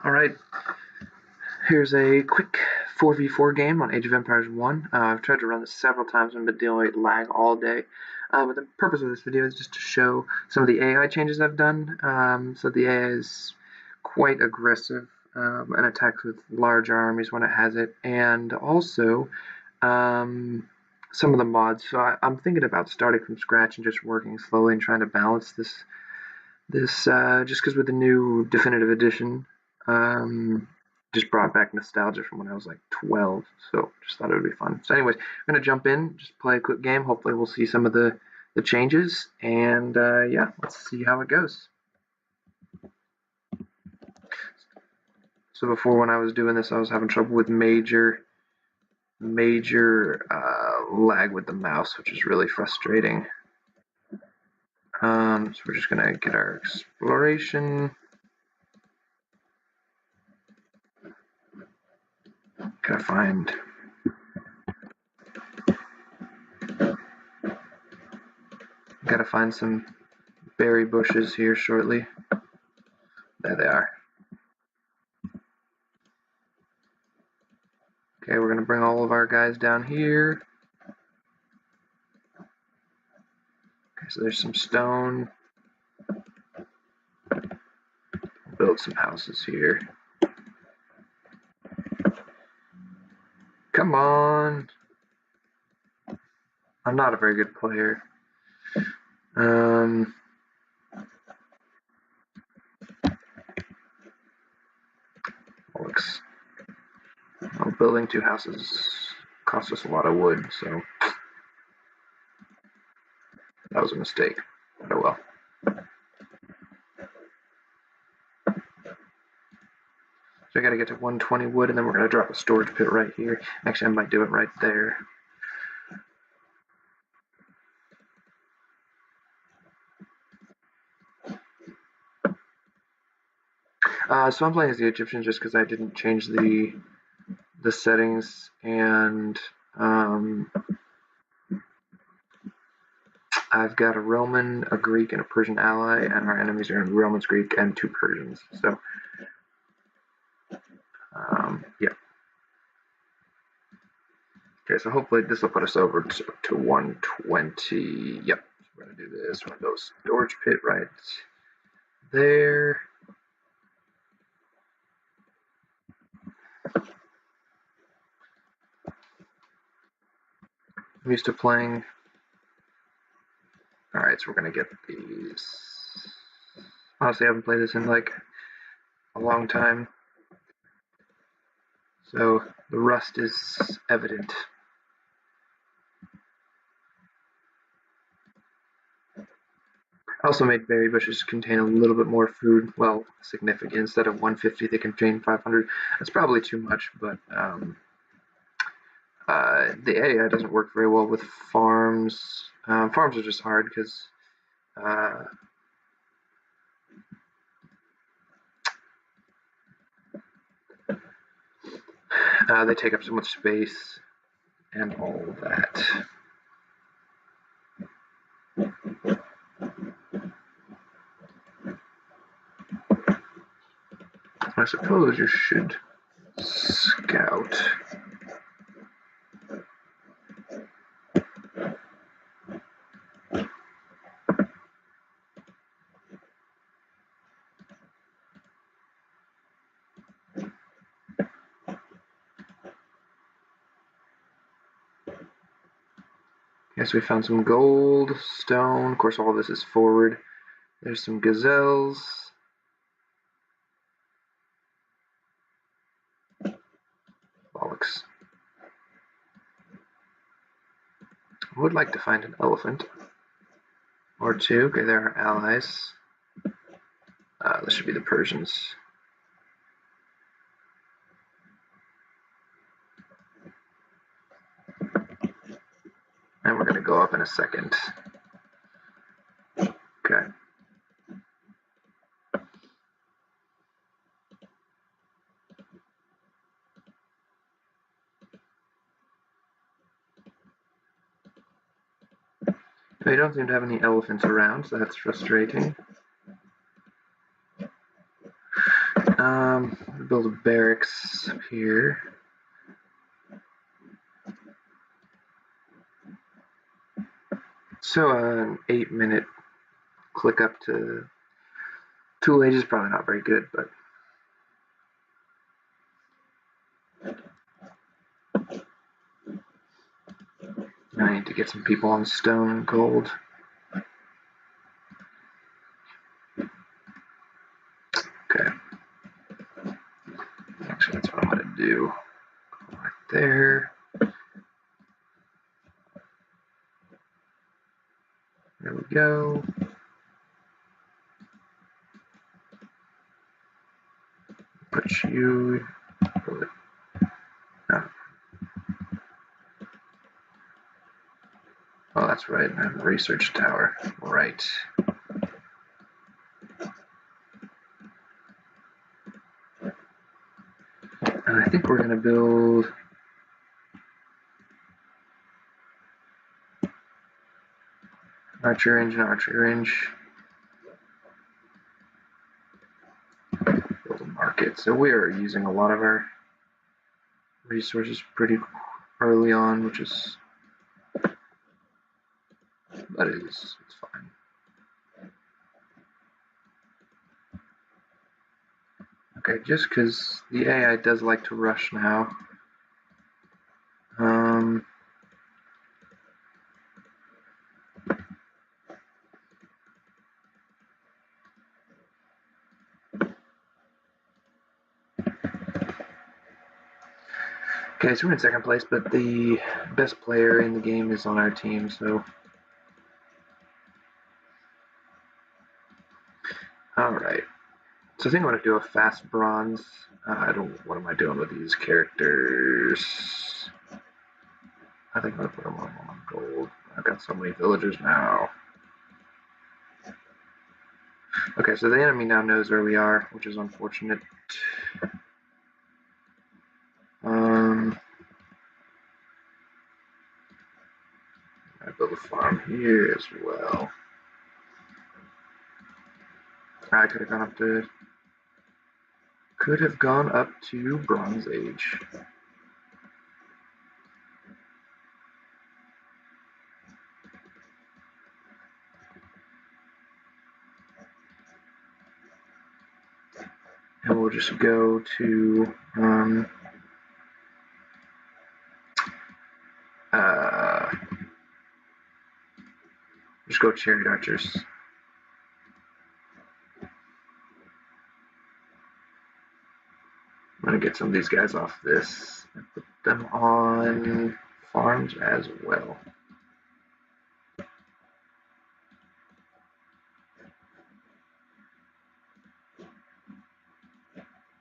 Alright, here's a quick 4v4 game on Age of Empires 1. I've tried to run this several times and been dealing with lag all day. But the purpose of this video is just to show some of the AI changes I've done. So the AI is quite aggressive and attacks with large armies when it has it, and also some of the mods. So I'm thinking about starting from scratch and just working slowly and trying to balance this just because with the new definitive edition, just brought back nostalgia from when I was like 12, so just thought it would be fun. So anyways, I'm gonna jump in, just play a quick game. Hopefully we'll see some of the changes, and yeah, let's see how it goes. So before, when I was doing this, I was having trouble with major lag with the mouse, which is really frustrating. So we're just gonna get our exploration. Gotta find some berry bushes here shortly. There they are. Okay, we're gonna bring all of our guys down here. Okay, so there's some stone. Build some houses here. Come on! I'm not a very good player. Looks. Well, building 2 houses cost us a lot of wood, so that was a mistake. Oh well. So I gotta get to 120 wood, and then we're gonna drop a storage pit right here. Actually, I might do it right there. So I'm playing as the Egyptians just because I didn't change the settings, and I've got a Roman, a Greek, and a Persian ally, and our enemies are Romans, Greek, and 2 Persians. So, yeah. Okay, so hopefully this will put us over to 120. Yep, we're gonna do this. We're gonna go storage pit right there. I'm used to playing. Alright, so we're gonna get these. Honestly, I haven't played this in like a long time, so the rust is evident. I also made berry bushes contain a little bit more food, well, significant. Instead of 150, they contain 500. That's probably too much, but the AI doesn't work very well with farms. Farms are just hard because they take up so much space and all of that. I suppose you should scout. Yes, we found some gold, stone. Of course, all this is forward. There's some gazelles. Bollocks. I would like to find an elephant or 2. Okay, there are allies. This should be the Persians. And we're going to go up in a second. Okay. They don't seem to have any elephants around, so that's frustrating. Build a barracks up here. So an 8-minute click up to Tool Age is probably not very good, but I need to get some people on stone and gold. Okay. Actually, that's what I'm going to do. Right there. There we go. Put you. Oh, oh that's right. I have a research tower. Right. And I think we're going to build archer range and archer range. Build a market. So we are using a lot of our resources pretty early on, which is, but it's fine. Okay, just because the AI does like to rush now. Okay, so we're in second place, but the best player in the game is on our team, so. Alright. So I think I'm going to do a fast bronze. What am I doing with these characters? I think I'm going to put them on gold. I've got so many villagers now. Okay, so the enemy now knows where we are, which is unfortunate. I build a farm here as well. I could have gone up to Bronze Age. And we'll just go to just go chariot archers. I'm gonna get some of these guys off this and put them on farms as well.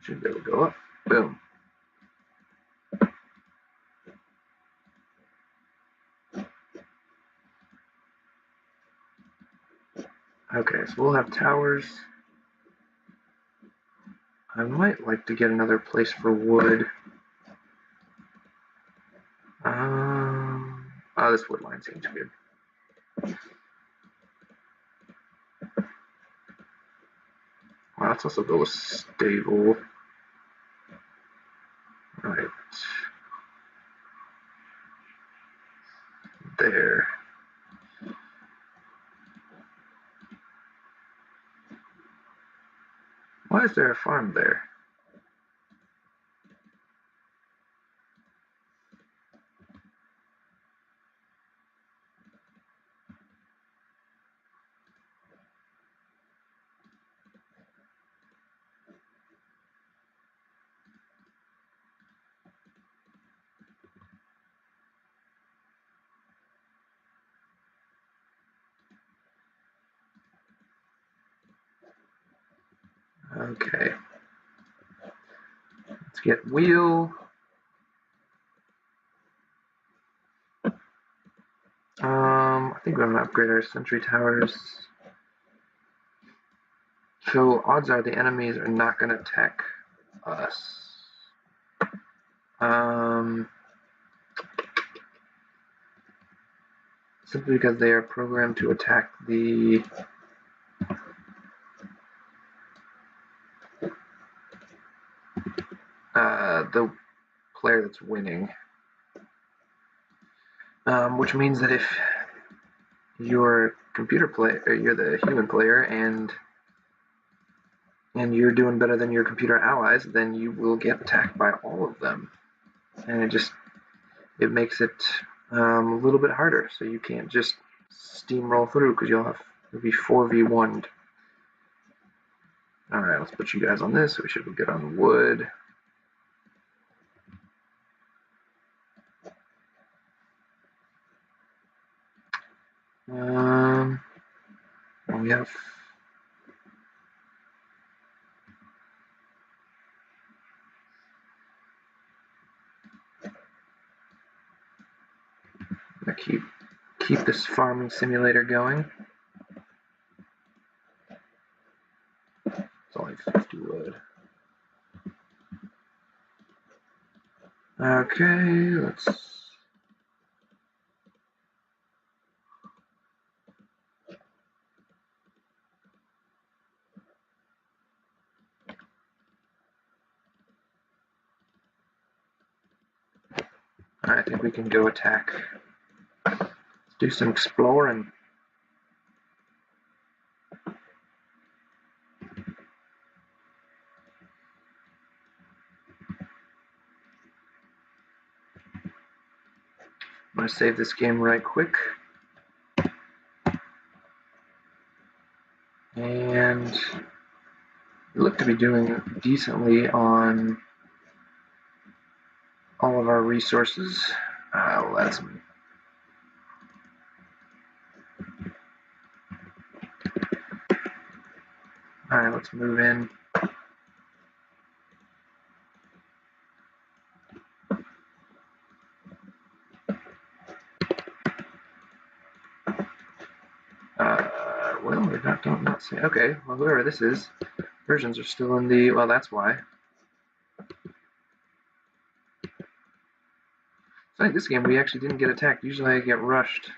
Should be able to go up. Boom. Okay, so we'll have towers. I might like to get another place for wood. Oh, this wood line seems good. Well, let's also build a stable. Right there. Why is there a farm there? Okay. Let's get wheel. I think we're gonna upgrade our sentry towers. So odds are the enemies are not gonna attack us. Simply because they are programmed to attack the the player that's winning. Which means that if you're computer player, or you're the human player, and you're doing better than your computer allies, then you will get attacked by all of them, and it makes it a little bit harder. So you can't just steamroll through because you'll be 4v1'd. All right, let's put you guys on this. We should be good on wood. We have gonna keep this farming simulator going. It's only 50 wood. Okay, let's. I think we can go attack. Let's do some exploring. I'm going to save this game right quick. And we look to be doing decently on all of our resources. We'll add some. Alright, let's move in. Well, they don't not say. Okay, well, whoever this is, Persians are still in the. Well, that's why. So in this game, we actually didn't get attacked. Usually I get rushed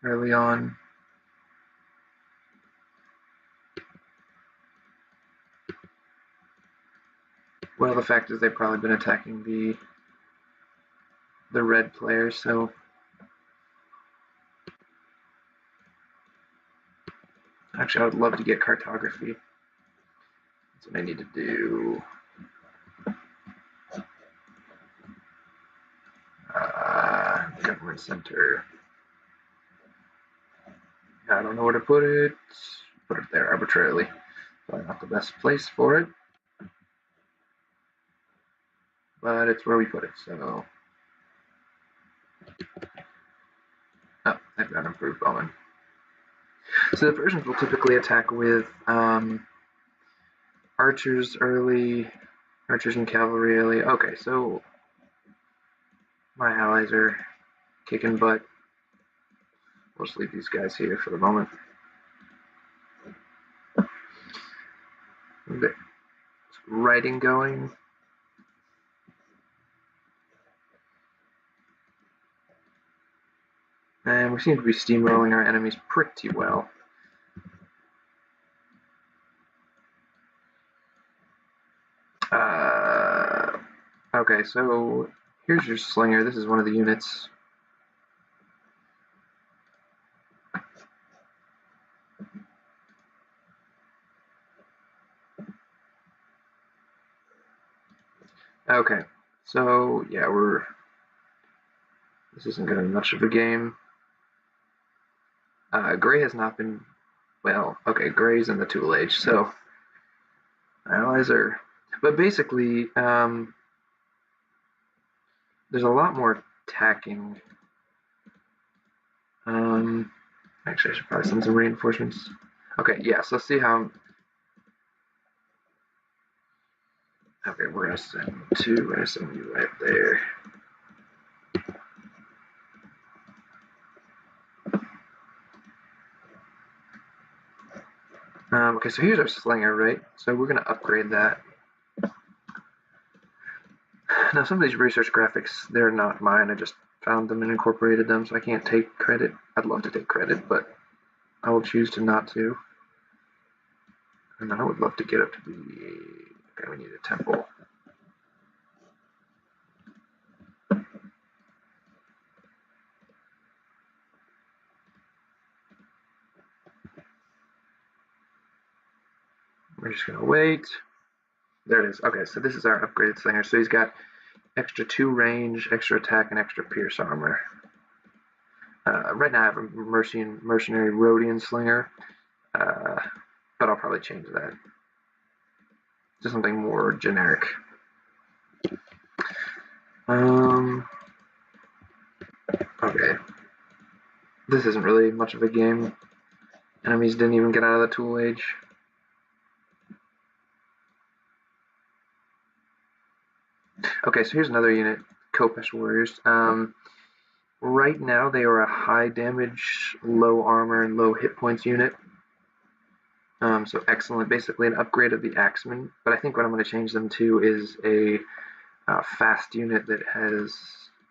early on. Well, the fact is they've probably been attacking the red players, so. Actually, I would love to get cartography. That's what I need to do. Government center. I don't know where to put it. Put it there arbitrarily. Probably not the best place for it. But it's where we put it, so. Oh, I've got improved bowman. So the Persians will typically attack with archers early, archers and cavalry early. Okay, so my allies are kicking butt. We'll just leave these guys here for the moment. Okay. Writing going. And we seem to be steamrolling our enemies pretty well. Okay, so here's your slinger. This is one of the units. Okay, so yeah, this isn't going to be much of a game. Gray has not been, well, okay, Gray's in the Tool Age, so allies are, but basically, there's a lot more tacking. Actually, I should probably send some reinforcements. Okay, yeah, so let's see how. Okay, we're gonna send two. We're gonna send you right there. Okay, so here's our slinger, right? So we're gonna upgrade that. Now, some of these research graphics, they're not mine. I just found them and incorporated them, so I can't take credit. I'd love to take credit, but I will choose to not to. And I would love to get up to the. Okay, we need a temple. just going to wait. There it is. Okay, so this is our upgraded slinger. So he's got extra 2 range, extra attack, and extra pierce armor. Right now I have a mercenary Rhodian slinger, but I'll probably change that to something more generic. Okay. This isn't really much of a game. Enemies didn't even get out of the tool age. Okay, so here's another unit, Khopesh Warriors. Right now they are a high damage, low armor, and low hit points unit. So excellent, basically an upgrade of the Axeman. But I think what I'm going to change them to is a fast unit that has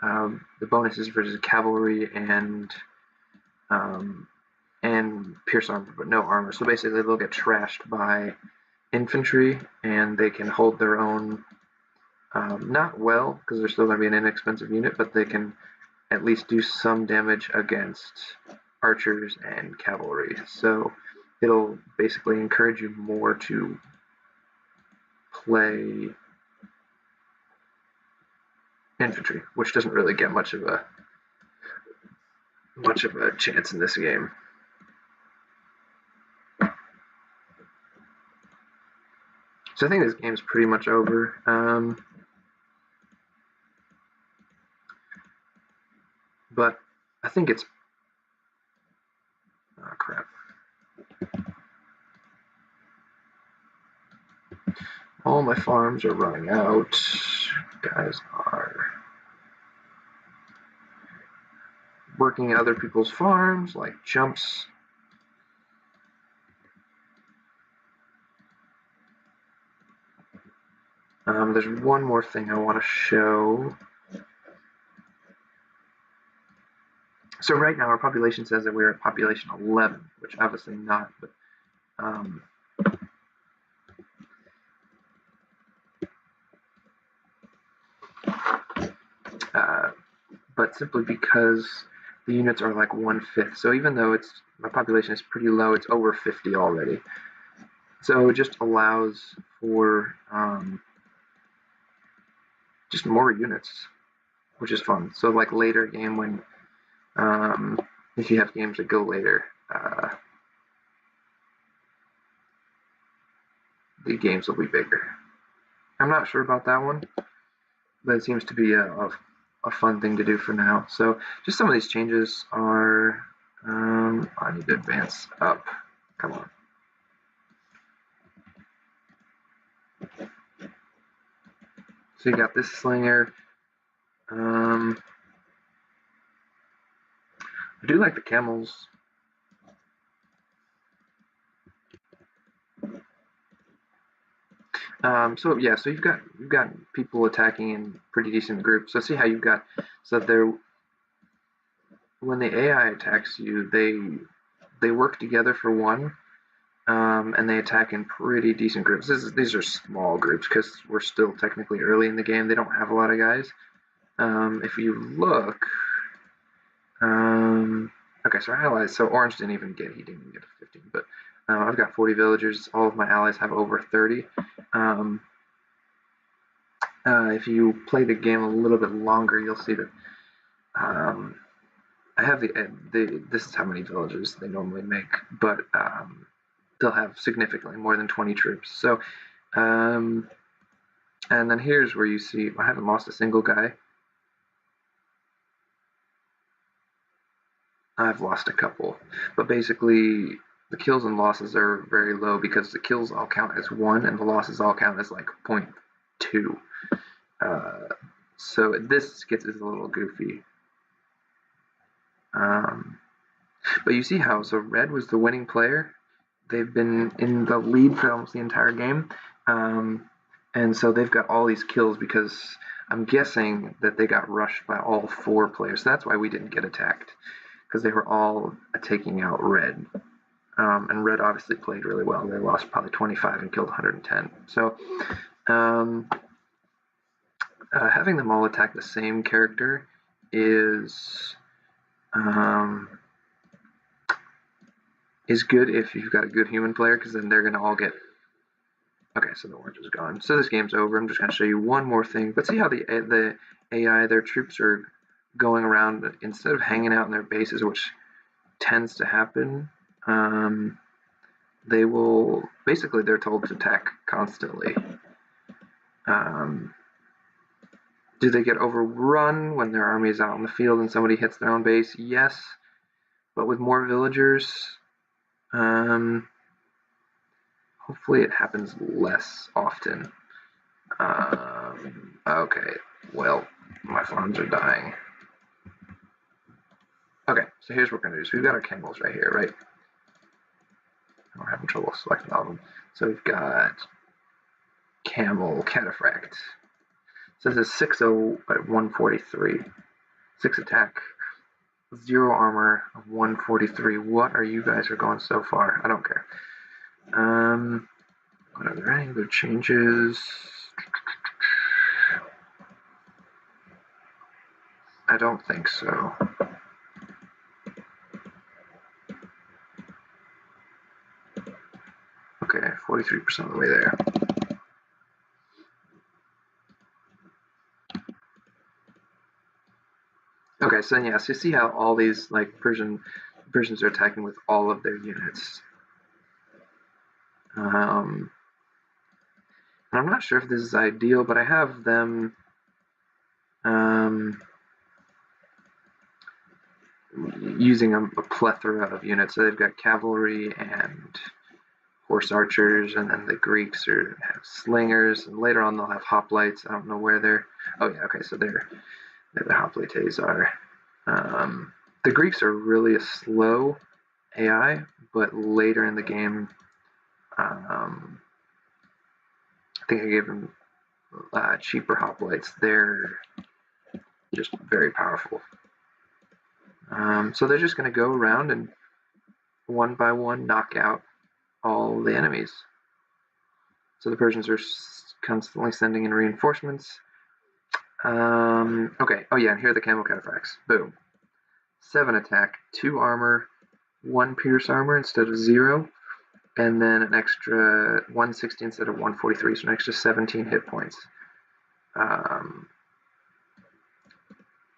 the bonuses versus cavalry and pierce armor, but no armor. So basically they'll get trashed by infantry, and they can hold their own. Not well, because they're still going to be an inexpensive unit, but they can at least do some damage against archers and cavalry. So it'll basically encourage you more to play infantry, which doesn't really get much of a chance in this game. So I think this game's pretty much over. But I think it's... Oh, crap. All my farms are running out. Guys are working other people's farms, like jumps. There's one more thing I want to show. So right now our population says that we're at population 11, which obviously not, but simply because the units are like 1/5. So even though my population is pretty low, it's over 50 already. So it just allows for just more units, which is fun. So like later game when if you have games that go later, the games will be bigger. I'm not sure about that one, but it seems to be a fun thing to do for now. So just some of these changes are, I need to advance up. Come on. So you got this slinger. I do like the camels. So yeah, so you've got people attacking in pretty decent groups. So see how you've got when the AI attacks you, they work together for one, and they attack in pretty decent groups. These are small groups because we're still technically early in the game. They don't have a lot of guys. If you look, okay, so our allies. So Orange he didn't even get a 15, but I've got 40 villagers. All of my allies have over 30. If you play the game a little bit longer, you'll see that I have this is how many villages they normally make, but they'll have significantly more than 20 troops. So, and then here's where you see I haven't lost a single guy. I've lost a couple, but basically the kills and losses are very low because the kills all count as 1 and the losses all count as like 0.2. So this gets a little goofy. But you see how, so red was the winning player. They've been in the lead for almost the entire game. And so they've got all these kills because I'm guessing that they got rushed by all 4 players. So that's why we didn't get attacked, because they were all taking out red. And red obviously played really well. They lost probably 25 and killed 110. So having them all attack the same character is good if you've got a good human player, because then they're going to all get Okay, so the orange is gone. So this game's over. I'm just going to show you one more thing. But see how the AI, their troops are going around instead of hanging out in their bases, which tends to happen. They will basically they're told to attack constantly. Do they get overrun when their army is out in the field and somebody hits their own base? Yes, but with more villagers, hopefully it happens less often. Okay, well, my farms are dying. Okay, so here's what we're gonna do. So we've got our camels right here, right? I'm having trouble selecting all of them. So we've got camel cataphract. So this is 6-0 at 143. 6 attack, 0 armor, 143. What are you guys are going so far? I don't care. Are there any other changes? I don't think so. Okay, 43% of the way there. Okay, so yes, you see how all these like Persians are attacking with all of their units. I'm not sure if this is ideal, but I have them using a plethora of units. So they've got cavalry and horse archers, and then the Greeks have slingers, and later on they'll have hoplites. I don't know where they're. Oh yeah, okay, so they're the hoplites are. The Greeks are really a slow AI, but later in the game, I think I gave them cheaper hoplites. They're just very powerful. So they're just going to go around and one by one knock out all the enemies. So the Persians are constantly sending in reinforcements. Okay, oh yeah, and here are the camel cataphracts. Boom. 7 attack, 2 armor, 1 pierce armor instead of 0, and then an extra 160 instead of 143, so an extra 17 hit points.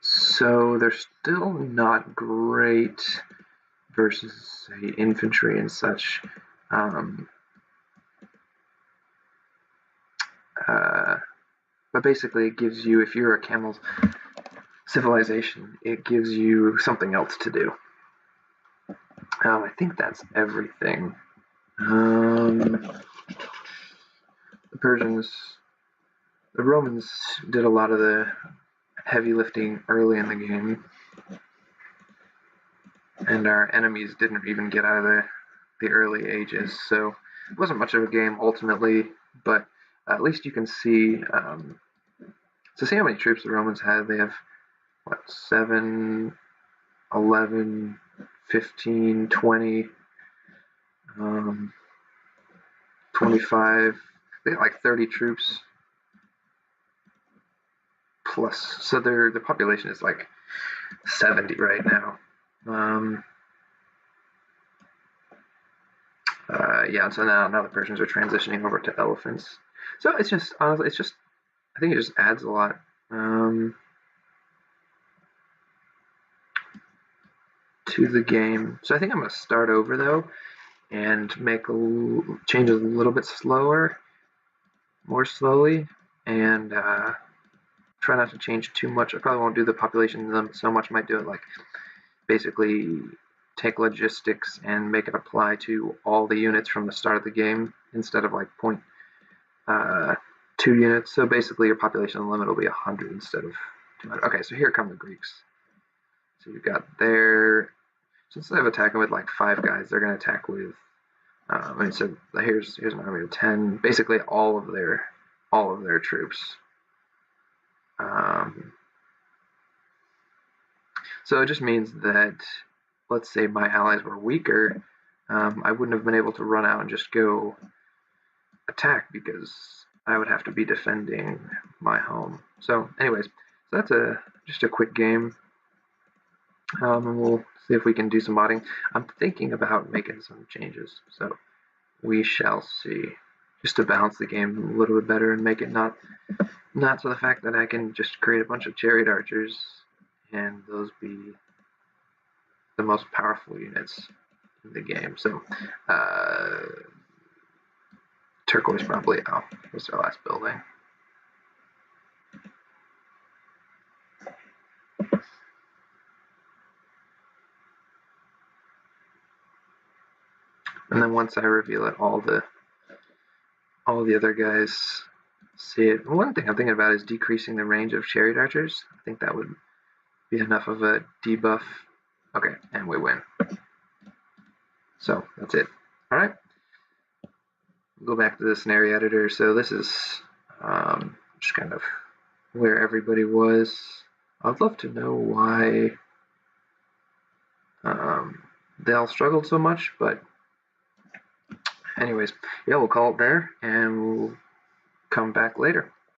So they're still not great versus, say, infantry and such. But basically it gives you, if you're a camel civilization, it gives you something else to do. I think that's everything. The Romans did a lot of the heavy lifting early in the game, and our enemies didn't even get out of the early ages, so it wasn't much of a game ultimately, but at least you can see, so see how many troops the Romans had. They have, what, 7, 11, 15, 20, 25, they got like 30 troops plus, so their population is like 70 right now. Yeah, so now the Persians are transitioning over to elephants. So it's just, honestly, I think it just adds a lot. To the game. So I think I'm going to start over though and make changes a little bit more slowly, and try not to change too much. I probably won't do the population limit so much. I might do it like basically take logistics and make it apply to all the units from the start of the game instead of like 0.2 units. So basically your population limit will be 100 instead of 200. Okay, so here come the Greeks. So you've got so instead of attacking with like 5 guys, they're going to attack with, so here's an army of 10, basically all of their troops. So it just means that, let's say my allies were weaker, I wouldn't have been able to run out and just go attack because I would have to be defending my home. So anyways, so that's just a quick game. And we'll see if we can do some modding. I'm thinking about making some changes, so we shall see. just to balance the game a little bit better and make it not to the fact that I can just create a bunch of chariot archers and those be the most powerful units in the game. So turquoise probably was our last building. And then once I reveal it, all the other guys see it. One thing I'm thinking about is decreasing the range of chariot archers. I think that would be enough of a debuff. Okay, and we win. So that's it. All right. We'll go back to the scenario editor. So this is just kind of where everybody was. I'd love to know why they all struggled so much, but anyways, yeah, we'll call it there and we'll come back later.